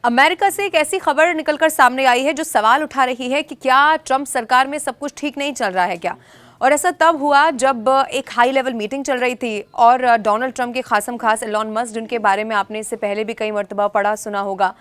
America से एक ऐसी खबर निकलकर सामने आई है जो सवाल उठा रही है कि क्या ट्रंप सरकार में सब कुछ ठीक नहीं चल रहा है क्या। और ऐसा तब हुआ जब एक हाई लेवल मीटिंग चल रही थी और डोनाल्ड ट्रंप के खासम खास एलॉन मस्क, जिनके बारे में आपने इससे पहले भी कई मर्तबा पढ़ा सुना होगा,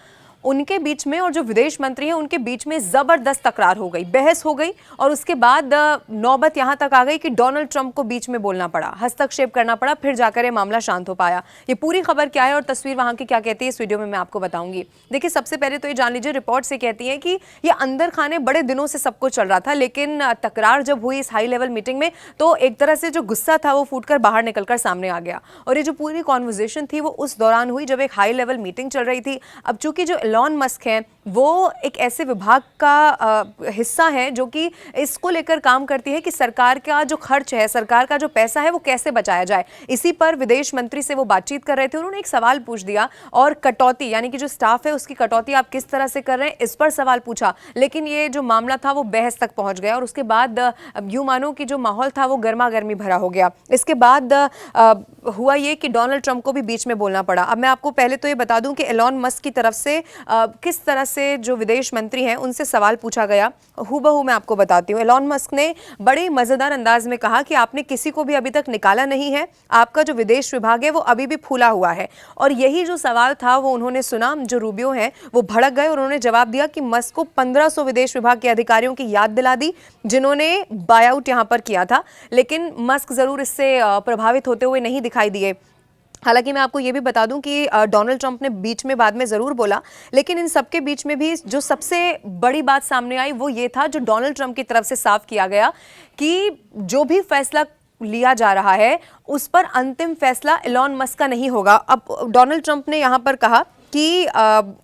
उनके बीच में और जो विदेश मंत्री हैं उनके बीच में जबरदस्त तकरार हो गई, बहस हो गई। और उसके बाद नौबत यहां तक आ गई कि डोनाल्ड ट्रंप को बीच में बोलना पड़ा, हस्तक्षेप करना पड़ा, फिर जाकर ये मामला शांत हो पाया। ये पूरी खबर क्या है और तस्वीर वहां की क्या कहती है, इस वीडियो में मैं आपको बताऊंगी। देखिए, सबसे पहले तो ये जान लीजिए, रिपोर्ट से कहती है कि ये अंदर खाने बड़े दिनों से सब कुछ चल रहा था, लेकिन तकरार जब हुई इस हाई लेवल मीटिंग में तो एक तरह से जो गुस्सा था वो फूटकर बाहर निकलकर सामने आ गया। और ये जो पूरी कॉन्वर्जेशन थी वो उस दौरान हुई जब एक हाई लेवल मीटिंग चल रही थी। अब चूंकि जो एलॉन मस्क है वो एक ऐसे विभाग का हिस्सा है जो कि इसको लेकर काम करती है कि सरकार का जो खर्च है, सरकार का जो पैसा है वो कैसे बचाया जाए। इसी पर विदेश मंत्री से वो बातचीत कर रहे थे। उन्होंने एक सवाल पूछ दिया और कटौती, यानी कि जो स्टाफ है उसकी कटौती आप किस तरह से कर रहे हैं, इस पर सवाल पूछा। लेकिन ये जो मामला था वो बहस तक पहुंच गया और उसके बाद यूं मानो कि जो माहौल था वो गर्मा गर्मी भरा हो गया। इसके बाद हुआ ये कि डोनाल्ड ट्रंप को भी बीच में बोलना पड़ा। अब मैं आपको पहले तो ये बता दूं कि एलॉन मस्क की तरफ से किस तरह से जो विदेश मंत्री हैं उनसे सवाल पूछा गया, हूबहू मैं आपको बताती हूँ। एलॉन मस्क ने बड़े मजेदार अंदाज में कहा कि आपने किसी को भी अभी तक निकाला नहीं है, आपका जो विदेश विभाग है वो अभी भी फूला हुआ है। और यही जो सवाल था वो उन्होंने सुना, जो रूबियो हैं वो भड़क गए और उन्होंने जवाब दिया कि मस्क को 1500 विदेश विभाग के अधिकारियों की याद दिला दी जिन्होंने बायआउट यहां पर किया था। लेकिन मस्क जरूर इससे प्रभावित होते हुए नहीं दिखाई दिए। हालांकि मैं आपको ये भी बता दूं कि डोनाल्ड ट्रंप ने बीच में बाद में ज़रूर बोला, लेकिन इन सबके बीच में भी जो सबसे बड़ी बात सामने आई वो ये था, जो डोनाल्ड ट्रंप की तरफ से साफ किया गया कि जो भी फैसला लिया जा रहा है उस पर अंतिम फैसला एलॉन मस्क का नहीं होगा। अब डोनाल्ड ट्रंप ने यहाँ पर कहा कि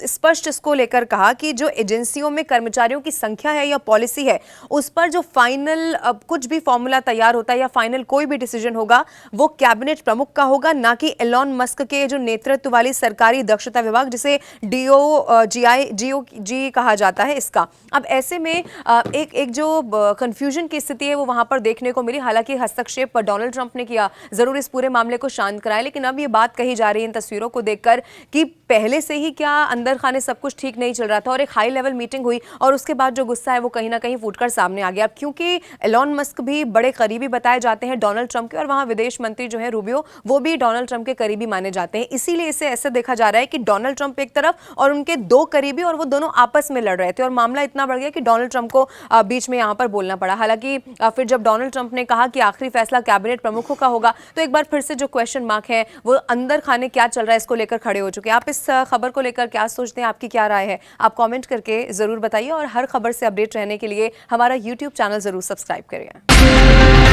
स्पष्ट इसको लेकर कहा कि जो एजेंसियों में कर्मचारियों की संख्या है या पॉलिसी है उस पर जो फाइनल कुछ भी फॉर्मूला तैयार होता है या फाइनल कोई भी डिसीजन होगा वो कैबिनेट प्रमुख का होगा, ना कि एलॉन मस्क के जो नेतृत्व वाली सरकारी दक्षता विभाग, जिसे DOGI कहा जाता है, इसका। अब ऐसे में एक जो कंफ्यूजन की स्थिति है वो वहां पर देखने को मिली। हालांकि हस्तक्षेप डोनाल्ड ट्रंप ने किया, जरूर इस पूरे मामले को शांत कराया, लेकिन अब ये बात कही जा रही है इन तस्वीरों को देखकर कि पहले से ही क्या अंदर खाने सब कुछ ठीक नहीं चल रहा था और एक हाई लेवल मीटिंग हुई और उसके बाद जो गुस्सा है वो कहीं ना कहीं फूटकर सामने आ गया। अब क्योंकि एलॉन मस्क भी बड़े करीबी बताए जाते हैं डोनाल्ड ट्रंप के, और वहां विदेश मंत्री जो है रूबियो वो भी डोनाल्ड ट्रंप के करीबी माने जाते हैं, इसीलिए इसे ऐसे देखा जा रहा है कि डोनाल्ड ट्रंप एक तरफ और उनके दो करीबी, और वो दोनों आपस में लड़ रहे थे और मामला इतना बढ़ गया कि डोनाल्ड ट्रंप को बीच में यहां पर बोलना पड़ा। हालांकि फिर जब डोनाल्ड ट्रंप ने कहा कि आखिरी फैसला कैबिनेट प्रमुखों का होगा तो एक बार फिर से जो क्वेश्चन मार्क है वो अंदर खाने क्या चल रहा है इसको लेकर खड़े हो चुके हैं। आप इस खबर को लेकर क्या सोचते हैं, आपकी क्या राय है, आप कमेंट करके जरूर बताइए और हर खबर से अपडेट रहने के लिए हमारा YouTube चैनल जरूर सब्सक्राइब करिए।